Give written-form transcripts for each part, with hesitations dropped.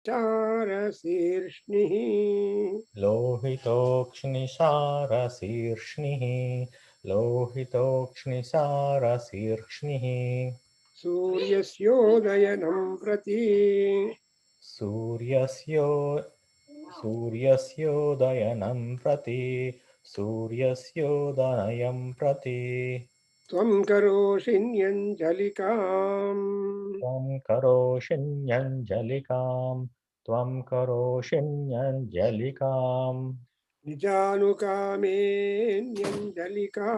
चारशीर्ष्णिः लोहितोऽग्निसारशीर्ष्णिः लोहितोऽग्निसारशीर्ष्णिः सूर्यस्योदयनं प्रति सूर्यस्य सूर्यस्योदयनं प्रति सूर्यस्योदयं प्रति त्वं करोषि न्यञ्जलिकाम् त्वं करोषिण्यञ्जलिकां त्वं करोषिण्यञ्जलिकाम् निजानुकामे न्यञ्जलिका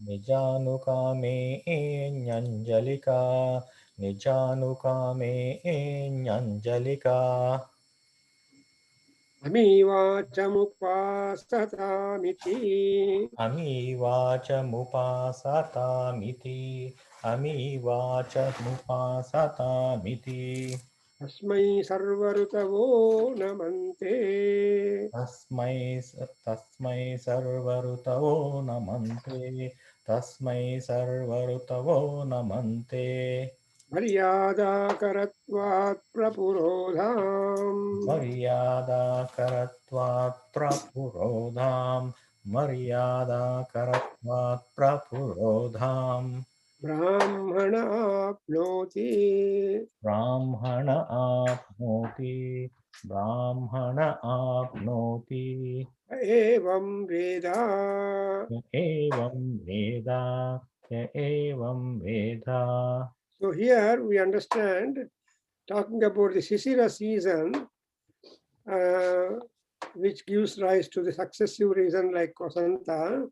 निजानुकामे ञ्जलिका निजानुकामे ञ्जलिका अमीवाचमुपासतामिति अमीवाचमुपासतामिति अमीवाचमुपासतामिति तस्मै सर्वऋतवो नमन्ते तस्मै सर्वऋतवो नमन्ते तस्मै सर्वऋतवो नमन्ते मर्यादाकरत्वात् प्रपुरोधाम् मर्यादाकरत्वात् प्रपुरोधाम् मर्यादाकरत्वात् प्रपुरोधाम् ब्राह्मण आप्नोति ब्राह्मण आप्नोति ब्राह्मण आप्नोति एवं वेद. य एवं वेद य एवं वेद So here we understand, talking about the Sisira season, uh, which gives rise to the successive reason like Vasanta,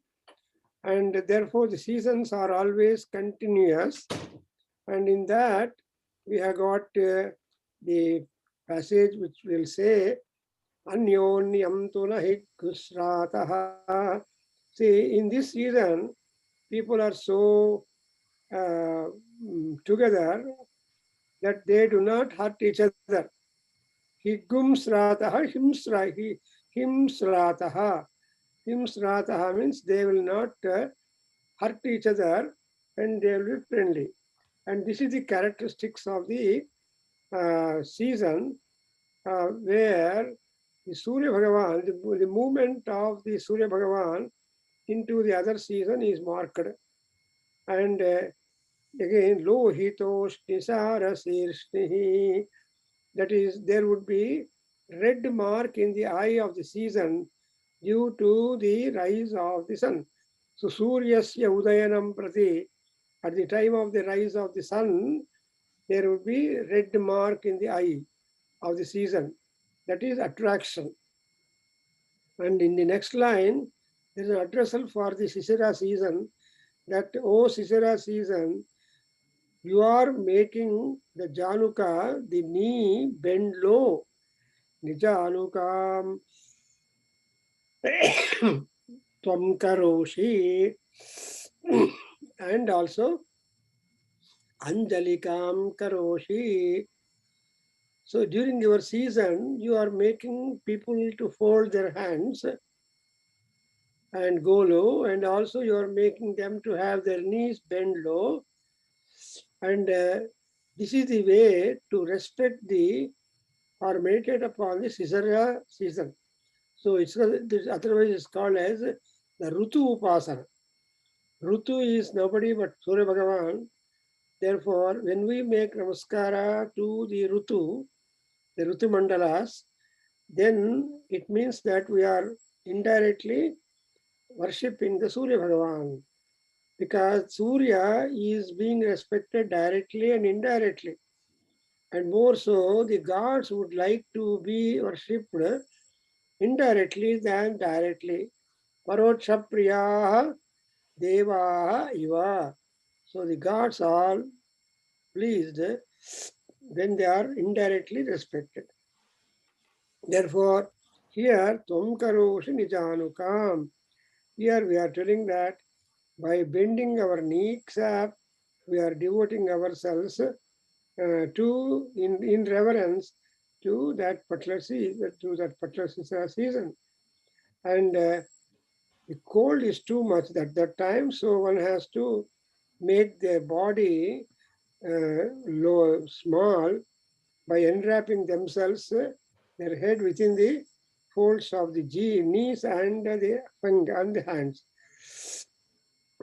and therefore the seasons are always continuous. And in that we have got the passage which will say, Anyonyam tunahi kusrataha. See, in this season, people are so together that they do not hurt each other. Higumsrataha, himsrataha. Himsrataha means they will not hurt each other and they will be friendly. And this is the characteristics of the season where the Surya Bhagavan, the movement of the Surya Bhagavan into the other season is marked. And again, Lohitoshnishara Sirshnihi, that is, there would be red mark in the eye of the season due to the rise of the sun. So, Suryasya Udayanam Prati, at the time of the rise of the sun, there would be red mark in the eye of the season. That is attraction. And in the next line, there is an addressal for the Sisira season that, oh Sisira season, you are making the Januka, the knee, bend low. Nijanukam Tvam Karoshi. And also Anjalikam Karoshi. So during your season, you are making people to fold their hands and go low, and also you are making them to have their knees bend low. And this is the way to respect the or meditate upon the Sisara season. So it's otherwise it's called as the Rutu Upasana. Rutu is nobody but Surya Bhagavan. Therefore, when we make namaskara to the Rutu Mandalas, then it means that we are indirectly worshipping the Surya Bhagavan, because Surya is being respected directly and indirectly. And more so, the gods would like to be worshipped indirectly than directly. Paroksha Priyaha Devaha Iva. So the gods are pleased when they are indirectly respected. Therefore, here Tvam Karoshi Nijanukam. Here we are telling that by bending our knees up, we are devoting ourselves to in reverence to that particular season. And the cold is too much at that time, so one has to make their body low, small, by enwrapping themselves, their head within the folds of the knees and the finger and the hands.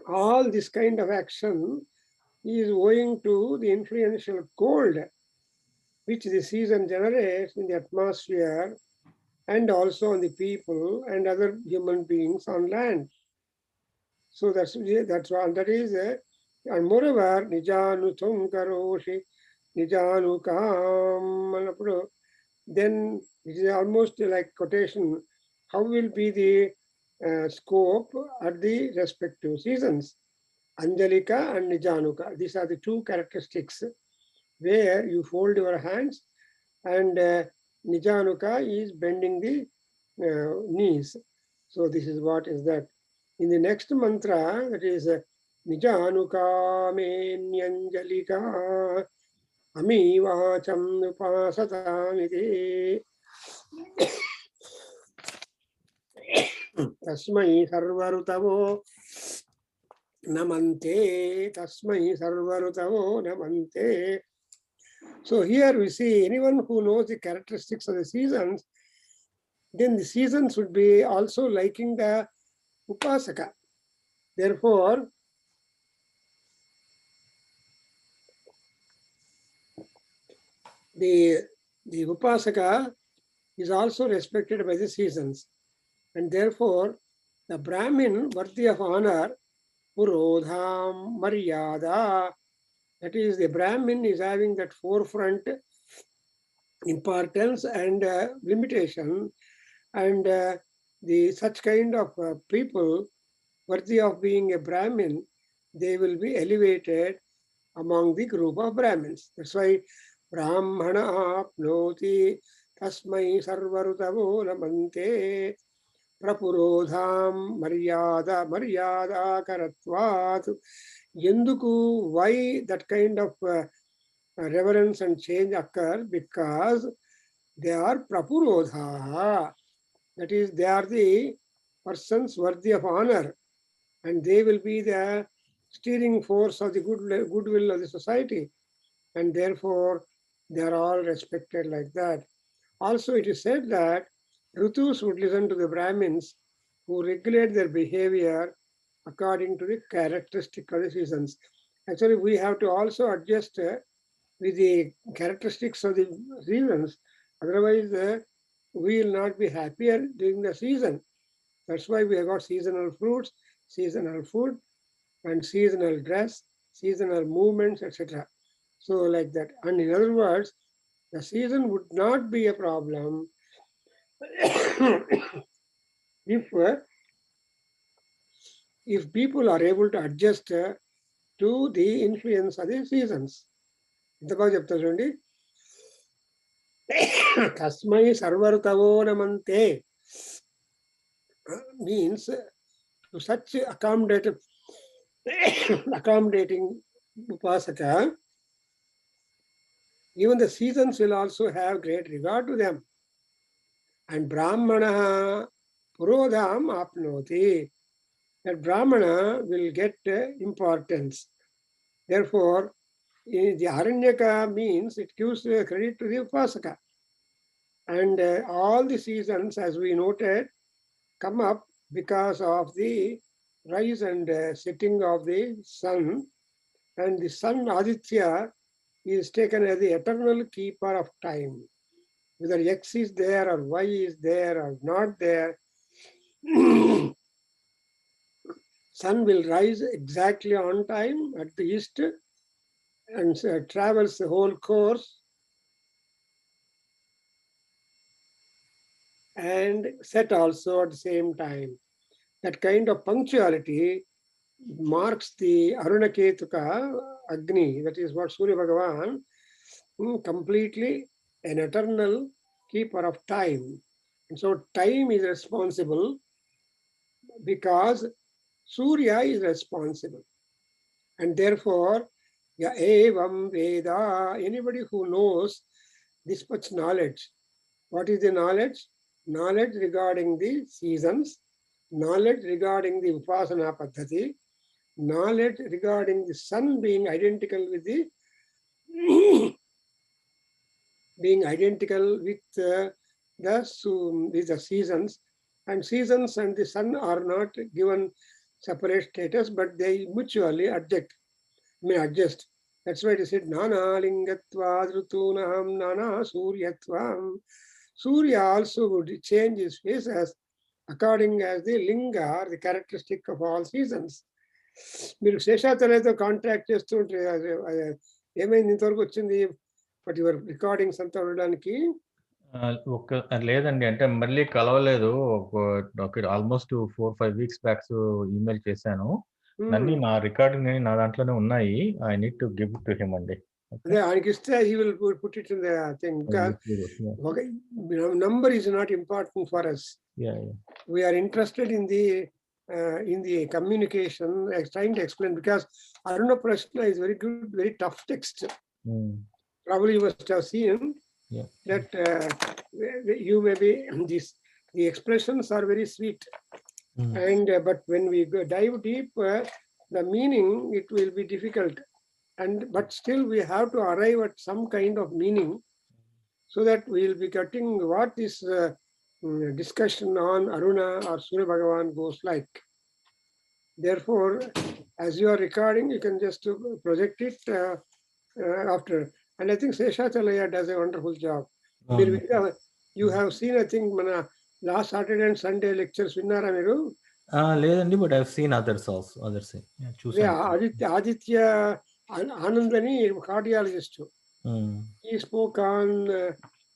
All this kind of action is owing to the influential cold which the season generates in the atmosphere and also on the people and other human beings on land. So that's one. That is, and moreover, Nijanutum Karoshi, Nijanukam. Then it is almost like quotation. How will be the scope at the respective seasons? Anjalika and Nijanuka. These are the two characteristics where you fold your hands, and Nijanuka is bending the knees. So this is what is that. In the next mantra, that is Nijanuka menyanjalika amivacham upasatamiti tasmai sarvarutavo namante, tasmai sarvarutavo namante. So here we see anyone who knows the characteristics of the seasons, then the seasons would be also liking the upasaka. Therefore, the upasaka is also respected by the seasons. And therefore, the Brahmin worthy of honor, Purodham, Maryada, that is, the Brahmin is having that forefront importance and limitation, and the such kind of people worthy of being a Brahmin, they will be elevated among the group of Brahmins. That's why Brahmana apnoti tasmai sarvarutavo namante prapurodham maryada karatvat. Yenduku, why that kind of reverence and change occur? Because they are prapurodha. That is, they are the persons worthy of honor, and they will be the steering force of the goodwill of the society, and therefore they are all respected like that. Also, it is said that Ritus would listen to the Brahmins who regulate their behavior according to the characteristic of the seasons. Actually, we have to also adjust with the characteristics of the seasons. Otherwise, we will not be happier during the season. That's why we have got seasonal fruits, seasonal food, and seasonal dress, seasonal movements, etc. So like that. And in other words, the season would not be a problem if people are able to adjust to the influence of the seasons. ఇంతబాగా చెప్తా చూడండి. తస్మై సర్వరుతవో నమంతే means to such accommodating upasaka, even the seasons will also have great regard to them. And Brahmana purodham apnoti, that Brahmana will get importance. Therefore, the Aranyaka means it gives credit to the upasaka. And all the seasons, as we noted, come up because of the rise and setting of the sun. And the sun, Aditya, is taken as the eternal keeper of time. Whether X is there or Y is there or not there, sun will rise exactly on time at the east and travels the whole course and set also at the same time. That kind of punctuality marks the Arunaketuka Agni, that is what Surya Bhagavan, completely an eternal keeper of time. And so time is responsible because Surya is responsible. And therefore, ya evam veda, anybody who knows this much knowledge. What is the knowledge? Knowledge regarding the seasons, knowledge regarding the Upasana Paddhati, knowledge regarding the sun being identical with the being identical with the seasons, and seasons and the sun are not given separate status, but they mutually adjust. That's why it is said Nana Lingatva Rutunaham Nana Suryatvam. Surya also would change his phases according as the linga or the characteristic of all seasons. మీరు శేషాచలతో contact చేస్తూ ఉంటే ఏమైంది ఇంతవరకు వచ్చింది but your recordings అంతా ఉండడానికి లేదండి, అంటే మళ్ళీ కలవలేదు. ఆల్మోస్ట్ 4-5 వీక్స్ బ్యాక్ ఈమెయిల్ చేశాను. నన్ను నా రికార్డింగ్ నా దాంట్లోనే ఉన్నాయి. I need to give to him అండి. అదే ఆయనకి ఇస్తే he will put it in the thing. Number is not important for us. We are interested in the communication, trying to explain, because Aruna Prashna is very good, very tough text. Probably you must have seen that you may be the expressions are very sweet, and but when we dive deep, the meaning, it will be difficult, but still we have to arrive at some kind of meaning, so that we will be getting what this discussion on Aruna or Surya Bhagavan goes like. Therefore, as you are recording, you can just project it after. And I think Seshathalaya does a wonderful job. You have seen, I think, last Saturday and Sunday lectures vinnara meeru? లేదండి, but I have seen others also. Aditya Anandani, cardiologist. He spoke on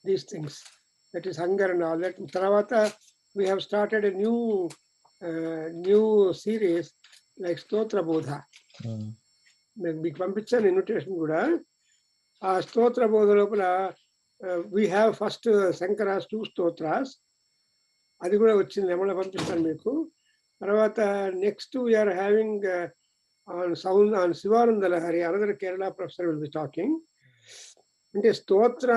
these things. That is hunger and all that. Taravata, we have started a new series like Stotra Bodha. Big పంపించాను invitation కూడా. ఆ స్తోత్ర బోధ లోపల we have first Shankara's 2 స్తోత్రాస్, అది కూడా వచ్చింది, ఏమన్నా పంపిస్తాను మీకు. తర్వాత నెక్స్ట్ వీఆర్ హ్యావింగ్ on Sivananda Lahari, another Kerala professor will be talking. అంటే స్తోత్ర,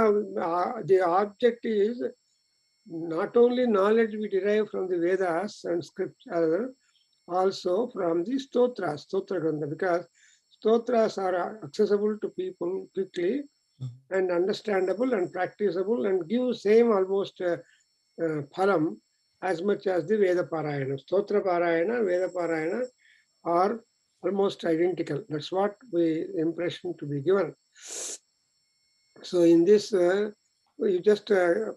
the object is not only knowledge we derive from the Vedas and scripture, also from the stotras, stotra grantha, because stotras are accessible to people quickly and understandable and practicable and give same almost phalam as much as the Veda Parayana. Stotra Parayana, Veda Parayana are almost identical. That's what we impression to be given. So in this, you just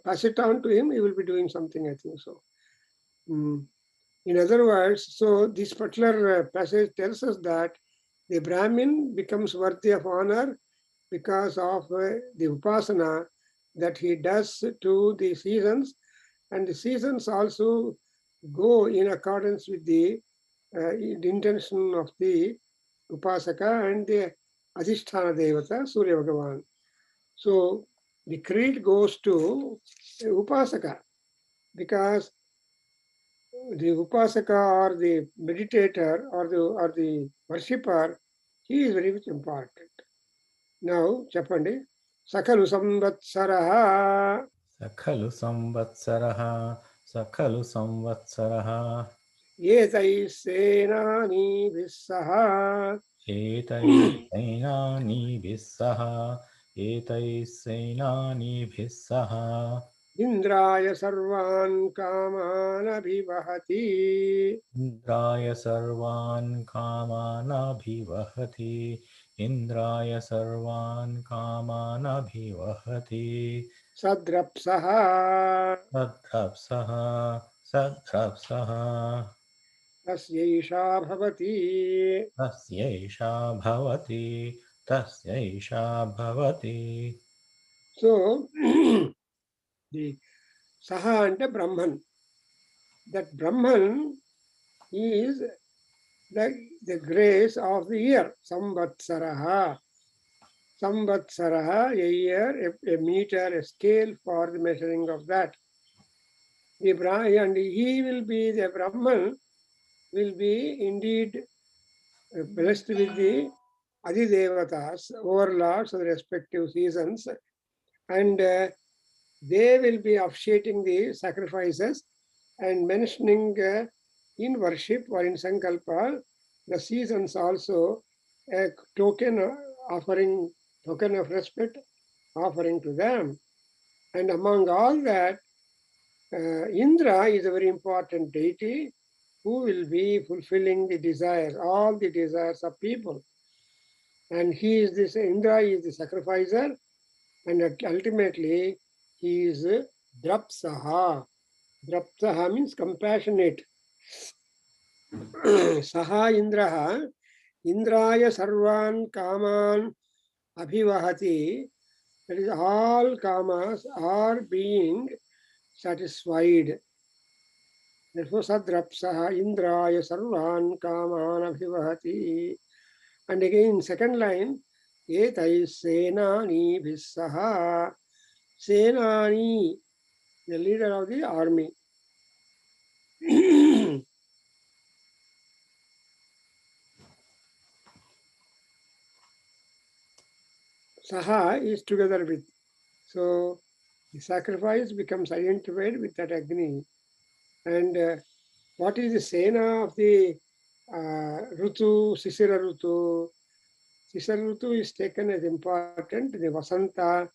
pass it on to him, he will be doing something, I think so. In other words, so this particular passage tells us that the Brahmin becomes worthy of honor because of the upasana that he does to the seasons, and the seasons also go in accordance with the intention of the upasaka and the adhisthana devata, Surya Bhagavan. So the credit goes to upasaka, because the upasaka or the meditator or the worshipper, he is very much important. Now, Chapandi, Sakhalu Samvatsaraha. Sakhalu Samvatsaraha, Sakhalu Samvatsaraha. Etai Senani Vissaha. Etai Senani Vissaha. Etai Senani Vissaha. Indraya Sarvan Kaman Abhivahati. Indraya Sarvan Kaman Abhivahati. Indraya Sarvan Kaman Abhivahati. Sadrapsaha. Sadrapsaha. Sadrapsaha. Tasyaisha Bhavati. Tasyaisha Bhavati. Tasyaisha Bhavati. So, the Saha ante Brahman. That Brahman is the grace of the year. Samvatsaraha. Samvatsaraha, a year, a meter, a scale for the measuring of that. And he will be, the Brahman will be indeed blessed with the Adidevatas, overlords of the respective seasons, and they will be officiating the sacrifices and mentioning in worship or in Sankalpa the seasons also, a token offering, token of respect offering to them. And among all that, Indra is a very important deity who will be fulfilling the desires, all the desires of people. And he is this, Indra is the sacrificer, and ultimately he is Drapsaha. Drapsaha means compassionate. Saha Indraha, Indraya Sarvan Kaman Abhivahati, that is, all kamas are being satisfied. Therefore, Sadrapsaha Indraya Sarvan Kaman Abhivahati. And again, second line, Etai Senani Vissaha. Senani, the leader of the army. Saha is together with. So the sacrifice becomes identified with that Agni. And what is the Sena of the Rutu, Sisira Rutu? Sisira Rutu is taken as important. The Vasanta,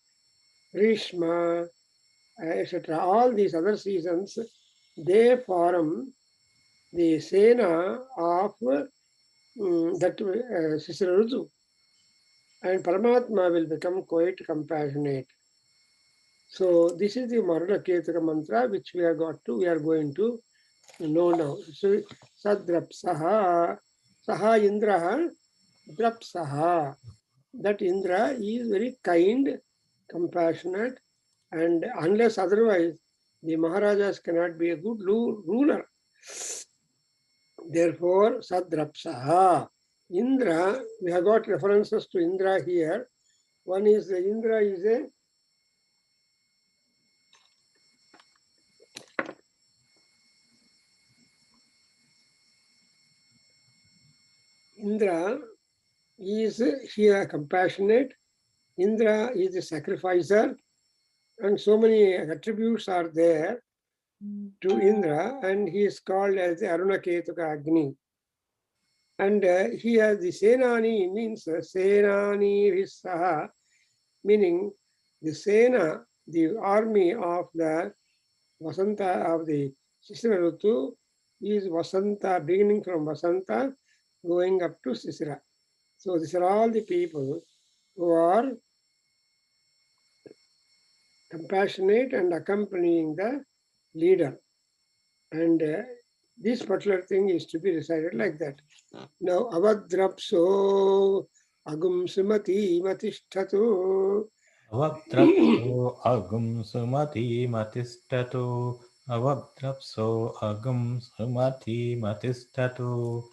Grishma, etc. All these other seasons, they form the Sena of that Sisira Rutu. And Paramatma will become quite compassionate. So this is the Marana Ketaka mantra which we are going to know now. So Sadrapsaha, Saha Indraha, Drapsaha. That Indra is very kind, compassionate, and unless otherwise, the Maharajas cannot be a good ruler. Therefore, Sadrapsaha. Indra, we have got references to Indra here. One is Indra is a Indra is here compassionate. Indra is a sacrificer, and so many attributes are there to Indra, and he is called as the Arunaketuka Agni. And here the Senani means Senani Vissaha, meaning the Sena, the army of the Vasanta of the Sisira Rutu is Vasanta, beginning from Vasanta, going up to Sisira. So these are all the people who are compassionate and accompanying the leader. And this particular thing is to be recited like that. Now, Avadrapso Agum Sumati Matishtatu. Avabdrapso agum sumati matistatu. Avabdrapso agum sumati matistatu.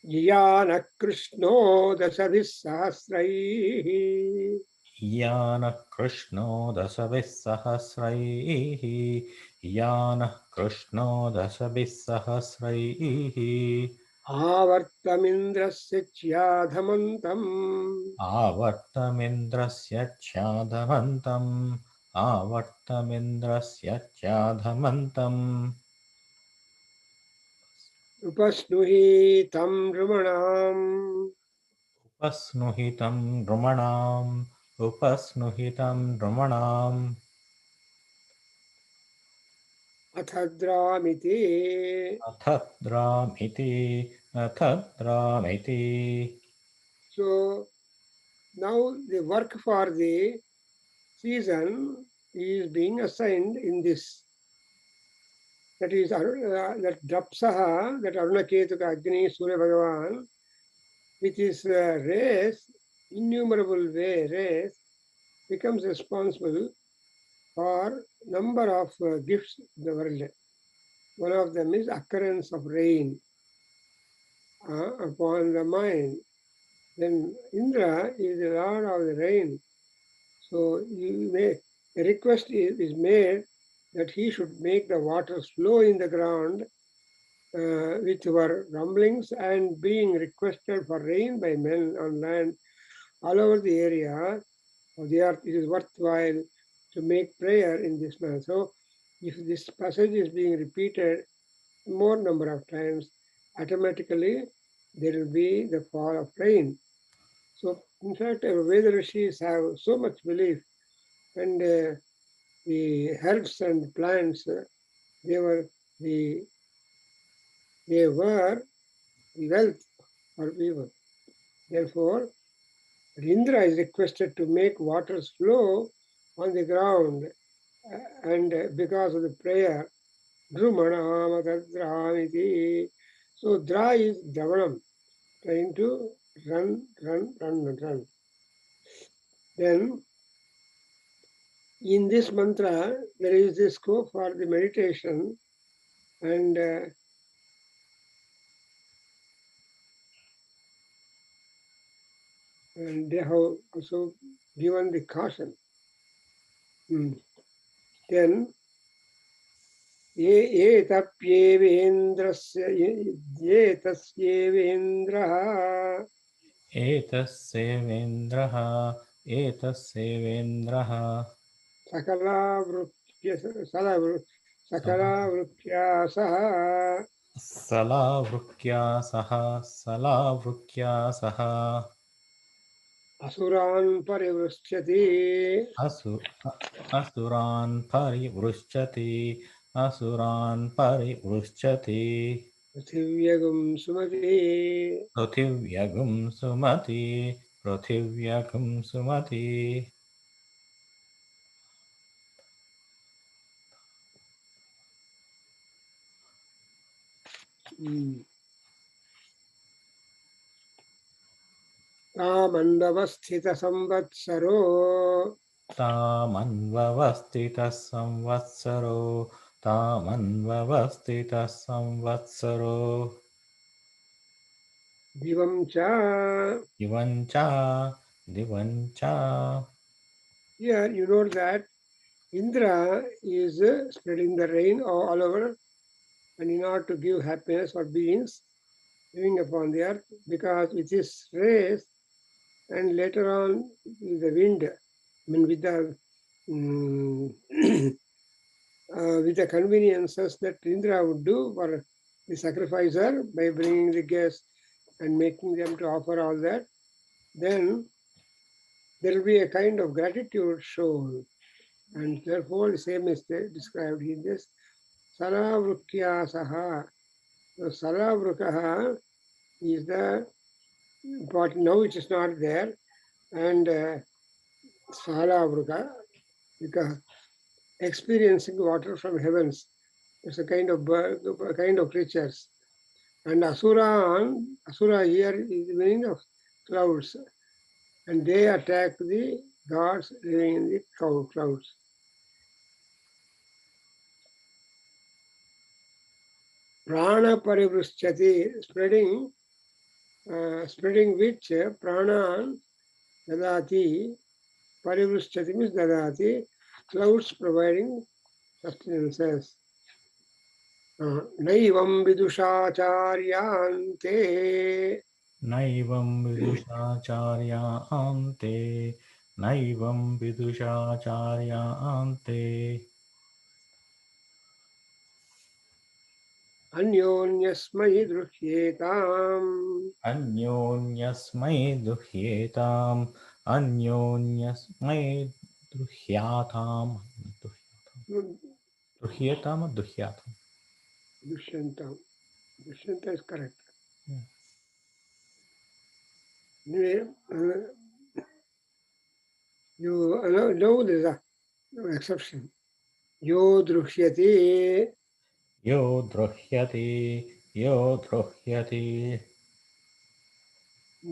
Yana Krishno Dasabhis Sahasraihi. Yana Krishno dasabhis sahasraihi. Yana Krishno dasabhis sahasraihi. Avartamindrasya Chyadhamantam. Avartamendrasya chadavantam. Avartamendrasya chadavantam. Upasnuhi Tam Rumanam. Upasnuhitam drumanam. Upasnuhitam drumanam. Athadramiti. Athadramiti. Athadramiti. So now the work for the season is being assigned in this. That is that Drapsaha, that Arunaketuka Agni Surya Bhagavan, which is race, innumerable race, becomes responsible for number of gifts in the world. One of them is occurrence of rain upon the mind. Then Indra is the lord of the rain. So a request is made that he should make the waters flow in the ground with our rumblings and being requested for rain by men on land all over the area of the earth. It is worthwhile to make prayer in this manner. So if this passage is being repeated more number of times, automatically there will be the fall of rain. So in fact, our Veda Rishis have so much belief and the herbs and plants, they were the wealth for people. Therefore, Indra is requested to make waters flow on the ground, and because of the prayer, Dhrumanam Tadramiti. So Dra is Dhavanam, trying to run. Then in this mantra, there is the scope for the meditation, and they have also given the caution. Then ये तप्येवेन्द्रस्य ये तस्येवेन्द्रः एतस्सेवेन्द्रः एतस्सेवेन्द्रः सकलावृत्य सकलावृत्या सह सलावृक्या सह सलावृक्या सह असुरान् परिवृष्यति असुरान् परिवृश्चति असुरान् परिवृश्चति पृथिव्यगुं सुमति पृथिव्यगुं सुमति पृथिव्यगुं सुमति तामन्ववस्थितसंवत्सरो तामन्ववस्थितः संवत्सरो तामन्ववस्थितः संवत्सरो दिवं च दिवं च दिवं च Here you know that Indra is spreading the rain all over, and in order to give happiness for beings living upon the earth, because with his rays and later on with the wind, I mean with the with the conveniences that Indra would do for the sacrificer by bringing the guests and making them to offer all that, then there will be a kind of gratitude shown. And therefore, the same is described in this Salavrukya Saha. So Salavrukaha is the important. Now it is not there. And Salavruka, because experiencing water from heavens. It's a kind of bird, a kind of creatures. And Asura here is the meaning of clouds. And they attack the gods living in the clouds. Prana parivrishchati, spreading which prana dadati, parivrishchati means dadati, clouds providing sustenances. Naivam vidushacharyante. नैवं विदुषाचार्यान्ते नैवं विदुषाचार्यान्ते Anyonyasmai druhyetam. अन्योन्यस्मै दुह्येताम् अन्योन्यस्मै दुह्याताम् दुह्येताम् दुह्याताम् Dushyanta. Dushyanta is correct. Yeah. Anyway, you know there's a exception. Yo drushyati. यो द्रुह्यति यो द्रुह्यति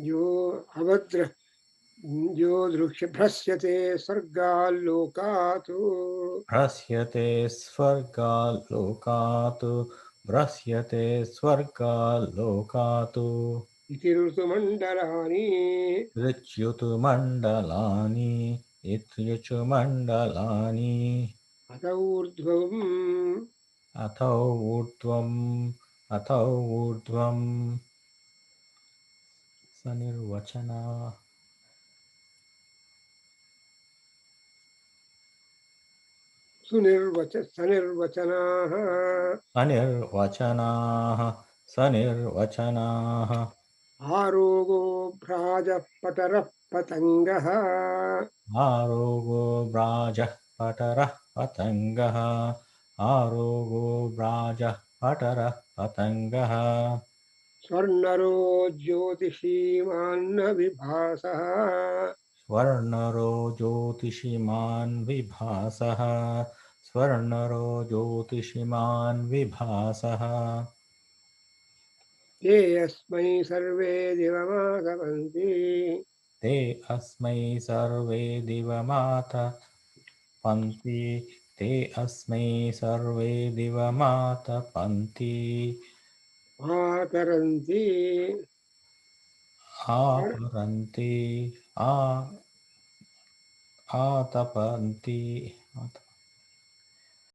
यो अभद्र यो दृक्ष्य भ्रस्यते स्वर्गाल्लोकात् भ्रस्यते स्वर्गाल्लोकात् भ्रस्यते स्वर्गाल्लोकात् इति ऋतुमण्डलानि ऋच्युतुमण्डलानि इत्युचुमण्डलानि अत ऊर्ध्वम् अथौ ऊर्ध्वम् सनिर्वचना सनिर्वचनाः सनिर्वचनाः सनिर्वचनाः आरोगो भ्राजः पटरः पतङ्गः आरोगो व्राजः पटरः पतङ्गः आरोगो व्राजः पटरः पतङ्गः स्वर्णरो ज्योतिषीमान्न विभासः स्वर्णरो ज्योतिषिमान् विभासः स्वर्णरो ज्योतिषिमान् विभासः ते अस्मै सर्वे दिवमागमन्ति ते अस्मै सर्वे दिवमातपन्ति ते अस्मै सर्वे दिवमातपन्ति आचरन्ति आपरन्ति आ आतपन्ति